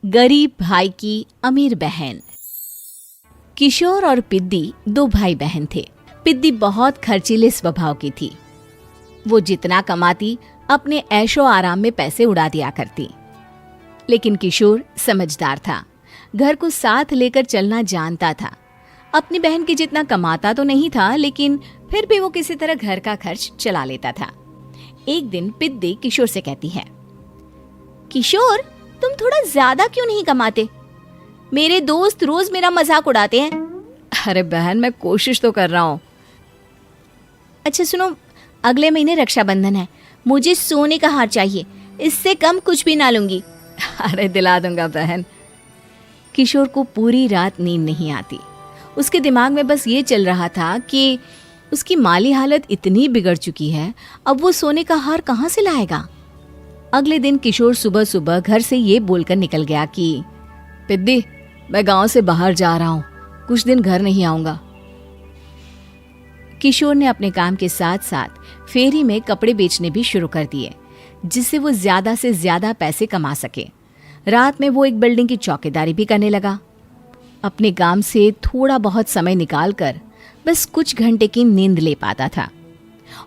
गरीब भाई की अमीर बहन। किशोर और पिद्दी दो भाई बहन थे। पिद्दी बहुत खर्चीले स्वभाव की थी। वो जितना कमाती अपने ऐशो आराम में पैसे उड़ा दिया करती। लेकिन किशोर समझदार था, घर को साथ लेकर चलना जानता था। अपनी बहन के जितना कमाता तो नहीं था, लेकिन फिर भी वो किसी तरह घर का खर्च चला लेता था। एक दिन पिद्दी किशोर से कहती है, किशोर, तुम थोड़ा ज्यादा क्यों नहीं कमाते? मेरे दोस्त रोज मेरा मजाक उड़ाते हैं। अरे बहन, मैं कोशिश तो कर रहा हूँ। अच्छा सुनो, अगले महीने रक्षाबंधन है, मुझे सोने का हार चाहिए, इससे कम कुछ भी ना लूंगी। अरे दिला दूंगा बहन। किशोर को पूरी रात नींद नहीं आती। उसके दिमाग में बस ये चल रहा था कि उसकी माली हालत इतनी बिगड़ चुकी है, अब वो सोने का हार कहाँ से लाएगा। अगले दिन किशोर सुबह सुबह घर से ये बोलकर निकल गया कि पिद्दी, मैं गांव से बाहर जा रहा हूँ, कुछ दिन घर नहीं आऊंगा। किशोर ने अपने काम के साथ साथ फेरी में कपड़े बेचने भी शुरू कर दिए, जिससे वो ज्यादा से ज्यादा पैसे कमा सके। रात में वो एक बिल्डिंग की चौकीदारी भी करने लगा। अपने काम से थोड़ा बहुत समय निकालकर बस कुछ घंटे की नींद ले पाता था।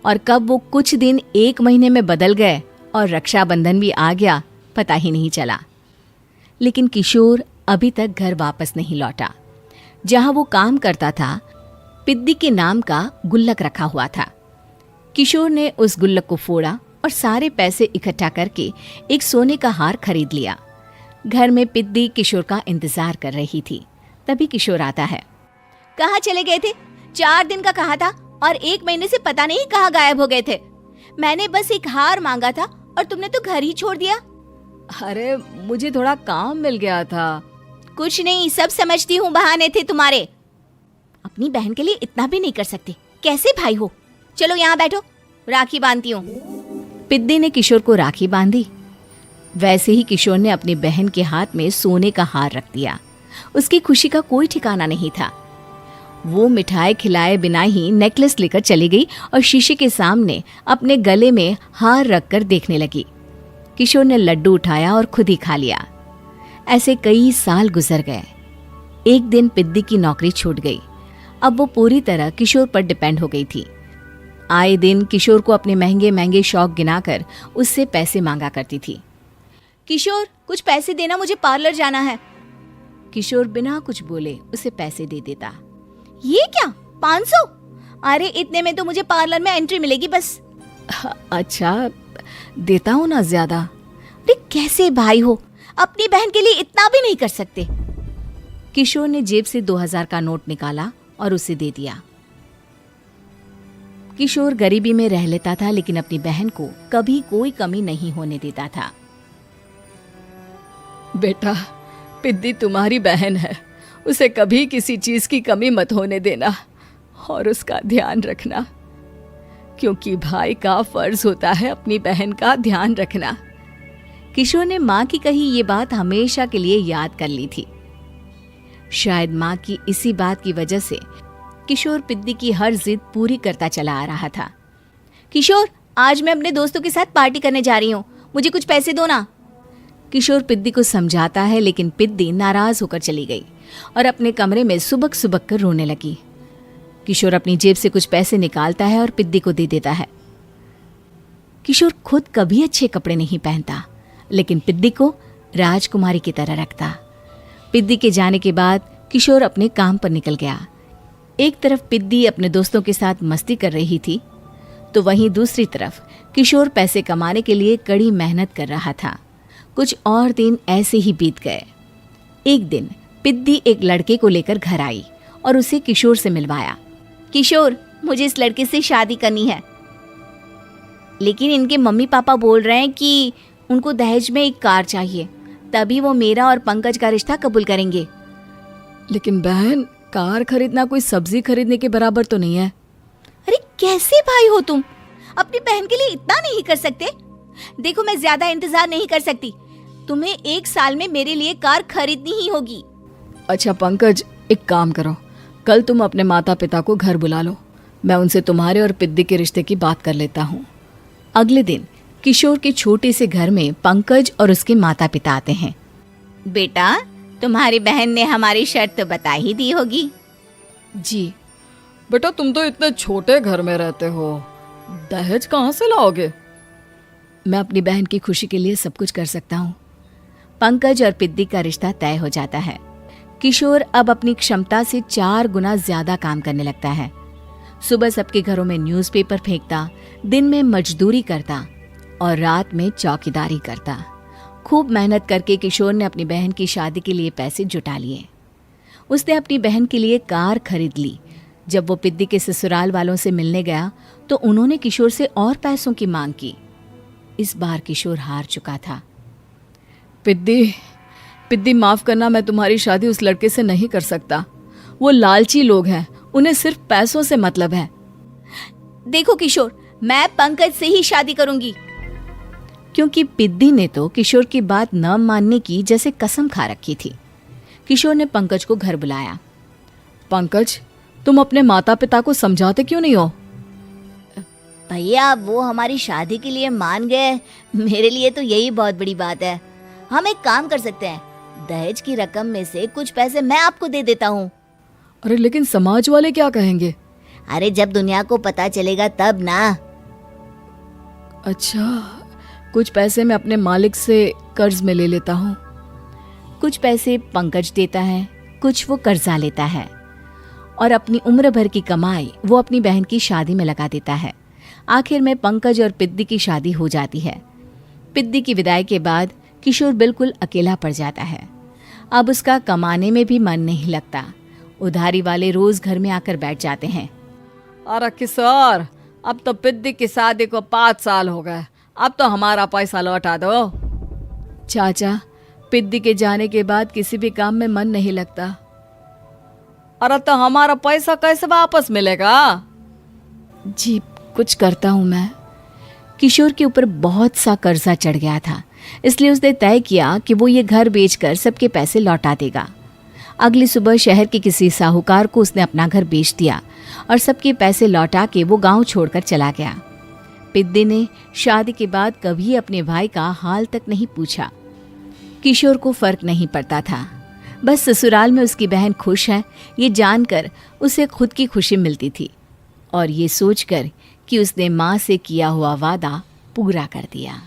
और कब वो कुछ दिन एक महीने में बदल गए और रक्षाबंधन भी आ गया, पता ही नहीं चला। लेकिन किशोर अभी तक घर वापस नहीं लौटा। जहां वो काम करता था, पिद्दी के नाम का गुल्लक रखा हुआ था। किशोर ने उस गुल्लक को फोड़ा और सारे पैसे इकट्ठा करके एक सोने का हार खरीद लिया। घर में पिद्दी किशोर का इंतजार कर रही थी। तभी किशोर आता है। कहाँ चले गए थे? 4 दिन का कहा था और 1 महीने से पता नहीं कहाँ गायब हो गए थे। मैंने बस एक हार मांगा था और तुमने तो घर ही छोड़ दिया। अरे मुझे थोड़ा काम मिल गया था। कुछ नहीं, सब समझती हूँ, बहाने थे तुम्हारे। अपनी बहन के लिए इतना भी नहीं कर सकते, कैसे भाई हो? चलो यहाँ बैठो, राखी बांधती हूँ। पिद्दी ने किशोर को राखी बांधी। वैसे ही किशोर ने अपनी बहन के हाथ में सोने का हार रख दिया। उसकी खुशी का कोई ठिकाना नहीं था। वो मिठाई खिलाए बिना ही नेकलेस लेकर चली गई और शीशे के सामने अपने गले में हार रखकर देखने लगी। किशोर ने लड्डू उठाया और खुद ही खा लिया। ऐसे कई साल गुजर गए। एक दिन पिद्दी की नौकरी छूट गई। अब वो पूरी तरह किशोर पर डिपेंड हो गई थी। आए दिन किशोर को अपने महंगे महंगे शौक गिनाकर उससे पैसे मांगा करती थी। किशोर, कुछ पैसे देना, मुझे पार्लर जाना है। किशोर बिना कुछ बोले उसे पैसे दे देता। ये क्या, 500? अरे इतने में तो मुझे पार्लर में एंट्री मिलेगी बस। अच्छा, देता हूँ ना ज्यादा। अरे कैसे भाई हो, अपनी बहन के लिए इतना भी नहीं कर सकते। किशोर ने जेब से 2000 का नोट निकाला और उसे दे दिया। किशोर गरीबी में रह लेता था, लेकिन अपनी बहन को कभी कोई कमी नहीं होने देता था। बेटा, पिद्दी तुम्हारी बहन है, उसे कभी किसी चीज की कमी मत होने देना और उसका ध्यान रखना, क्योंकि भाई का फर्ज होता है अपनी बहन का ध्यान रखना। किशोर ने माँ की कही ये बात हमेशा के लिए याद कर ली थी। शायद माँ की इसी बात की वजह से किशोर पिद्दी की हर जिद पूरी करता चला आ रहा था। किशोर, आज मैं अपने दोस्तों के साथ पार्टी करने जा रही हूँ, मुझे कुछ पैसे दो ना। किशोर पिद्दी को समझाता है, लेकिन पिद्दी नाराज होकर चली गई और अपने कमरे में सुबक सुबक कर रोने लगी। किशोर अपनी जेब से कुछ पैसे निकालता है और पिद्दी को दे देता है। किशोर खुद कभी अच्छे कपड़े नहीं पहनता, लेकिन पिद्दी को राजकुमारी की तरह रखता। पिद्दी के जाने के बाद किशोर अपने काम पर निकल गया। एक तरफ पिद्दी अपने दोस्तों के साथ मस्ती कर रही थी, तो वहीं दूसरी तरफ किशोर पैसे कमाने के लिए कड़ी मेहनत कर रहा था। कुछ और दिन ऐसे ही बीत गए। एक दिन पिद्दी एक लड़के को लेकर घर आई और उसे किशोर से मिलवाया। किशोर, मुझे इस लड़के से शादी करनी है, लेकिन इनके मम्मी पापा बोल रहे हैं कि उनको दहेज में एक कार चाहिए, तभी वो मेरा और पंकज का रिश्ता कबूल करेंगे। लेकिन बहन, कार खरीदना कोई सब्जी खरीदने के बराबर तो नहीं है। अरे कैसे भाई हो तुम, अपनी बहन के लिए इतना नहीं कर सकते? देखो, मैं ज्यादा इंतजार नहीं कर सकती, तुम्हें 1 साल में मेरे लिए कार खरीदनी ही होगी। अच्छा पंकज, एक काम करो, कल तुम अपने माता पिता को घर बुला लो, मैं उनसे तुम्हारे और पिद्दी के रिश्ते की बात कर लेता हूँ। अगले दिन किशोर के छोटे से घर में पंकज और उसके माता पिता आते हैं। बेटा, तुम्हारी बहन ने हमारी शर्त तो बता ही दी होगी। जी बेटा, तुम तो इतने छोटे घर में रहते हो, दहेज कहाँ से लाओगे? मैं अपनी बहन की खुशी के लिए सब कुछ कर सकता हूँ। पंकज और पिद्दी का रिश्ता तय हो जाता है। किशोर अब अपनी क्षमता से 4 गुना ज्यादा काम करने लगता है। सुबह सबके घरों में न्यूज़पेपर फेंकता, दिन में मजदूरी करता और रात में चौकीदारी करता। खूब मेहनत करके किशोर ने अपनी बहन की शादी के लिए पैसे जुटा लिए। उसने अपनी बहन के लिए कार खरीद ली। जब वो पिद्दी के ससुराल वालों से मिलने गया तो उन्होंने किशोर से और पैसों की मांग की। इस बार किशोर हार चुका था। पिद्दी माफ करना, मैं तुम्हारी शादी उस लड़के से नहीं कर सकता। वो लालची लोग हैं, उन्हें सिर्फ पैसों से मतलब है। देखो किशोर, मैं पंकज से ही शादी करूंगी। क्योंकि पिद्दी ने तो किशोर की बात न मानने की जैसे कसम खा रखी थी। किशोर ने पंकज को घर बुलाया। पंकज, तुम अपने माता पिता को समझाते क्यों नहीं हो? भैया, वो हमारी शादी के लिए मान गए, मेरे लिए तो यही बहुत बड़ी बात है। हम एक काम कर सकते हैं, दहेज की रकम में से कुछ पैसे मैं आपको दे देता हूँ। अरे लेकिन समाज वाले क्या कहेंगे? अरे जब दुनिया को पता चलेगा तब ना। अच्छा, कुछ पैसे मैं अपने मालिक से कर्ज में ले लेता हूँ। कुछ पैसे पंकज देता है, कुछ वो कर्जा लेता है और अपनी उम्र भर की कमाई वो अपनी बहन की शादी में लगा देता है। आखिर में पंकज और पिद्दी की शादी हो जाती है। पिद्दी की विदाई के बाद किशोर बिल्कुल अकेला पड़ जाता है। अब उसका कमाने में भी मन नहीं लगता। उधारी वाले रोज घर में आकर बैठ जाते हैं। अरे किशोर, अब तो पिद्दी की शादी को 5 साल हो गए, अब तो हमारा पैसा लौटा दो। चाचा, पिद्दी के जाने के बाद किसी भी काम में मन नहीं लगता। अरे तो हमारा पैसा कैसे वापस मिलेगा? जी, कुछ करता हूँ मैं। किशोर के ऊपर बहुत सा कर्जा चढ़ गया था, इसलिए उसने तय किया कि वो ये घर बेचकर सबके पैसे लौटा देगा। अगली सुबह शहर के किसी साहूकार को उसने अपना घर बेच दिया और सबके पैसे लौटा के वो गांव छोड़कर चला गया। पिद्दी ने शादी के बाद कभी अपने भाई का हाल तक नहीं पूछा। किशोर को फर्क नहीं पड़ता था, बस ससुराल में उसकी बहन खुश है ये जानकर उसे खुद की खुशी मिलती थी और ये सोचकर कि उसने माँ से किया हुआ वादा पूरा कर दिया।